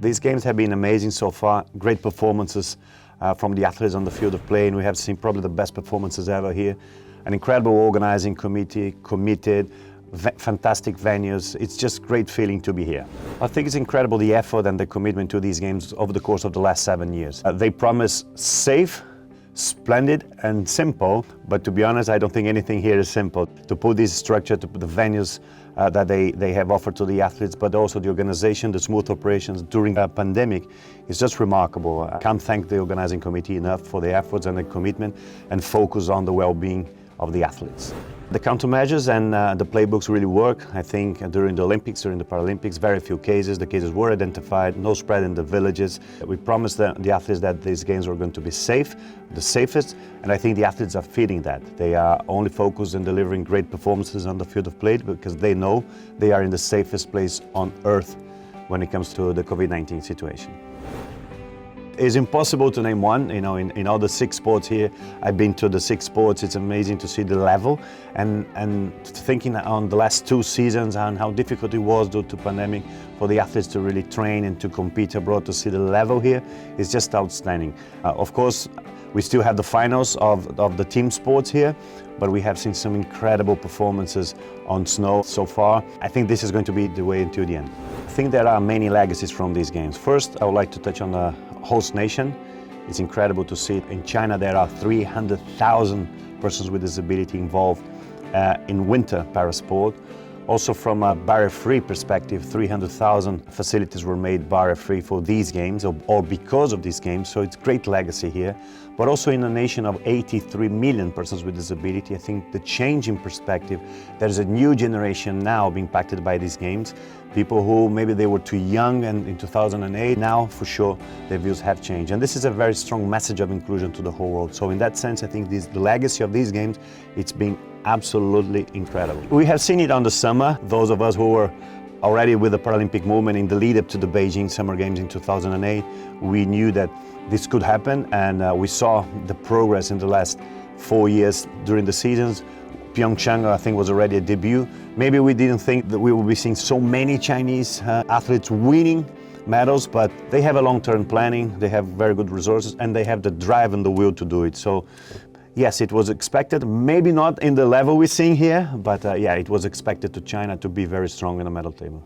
These games have been amazing so far, great performances from the athletes on the field of play, and we have seen probably the best performances ever here. An incredible organizing committee, committed, fantastic venues. It's just great feeling to be here. I think it's incredible the effort and the commitment to these games over the course of the last 7 years. They promise safe, splendid and simple, but to be honest, I don't think anything here is simple. To put this structure, to put the venues that they have offered to the athletes, but also the organization, the smooth operations during a pandemic, is just remarkable. I can't thank the organizing committee enough for the efforts and the commitment and focus on the well-being of the athletes. The countermeasures and the playbooks really work. I think during the Olympics, during the Paralympics, very few cases. The cases were identified, no spread in the villages. We promised the athletes that these games were going to be safe, the safest, and I think the athletes are feeling that. They are only focused on delivering great performances on the field of play because they know they are in the safest place on earth when it comes to the COVID-19 situation. It's impossible to name one, in all the 6 sports here. I've been to the 6 sports. It's amazing to see the level and thinking on the last 2 seasons and how difficult it was due to pandemic for the athletes to really train and to compete abroad, to see the level here is just outstanding. Of course, we still have the finals of the team sports here, but we have seen some incredible performances on snow so far. I think this is going to be the way until the end. I think there are many legacies from these games. First, I would like to touch on the host nation. It's incredible to see. In China, there are 300,000 persons with disability involved in winter parasport. Also from a barrier-free perspective, 300,000 facilities were made barrier-free for these games or because of these games, so it's great legacy here. But also in a nation of 83 million persons with disability, I think the change in perspective, there's a new generation now being impacted by these games. People who maybe they were too young and in 2008, now for sure their views have changed. And this is a very strong message of inclusion to the whole world. So in that sense, I think the legacy of these games, it's been absolutely incredible. We have seen it on the summer. Those of us who were already with the Paralympic movement in the lead up to the Beijing Summer Games in 2008, we knew that this could happen, and we saw the progress in the last 4 years during the seasons. Pyeongchang, I think, was already a debut. Maybe we didn't think that we would be seeing so many Chinese athletes winning medals, but they have a long-term planning, they have very good resources, and they have the drive and the will to do it. So yes, it was expected, maybe not in the level we're seeing here, but yeah, it was expected to China to be very strong in the medal table.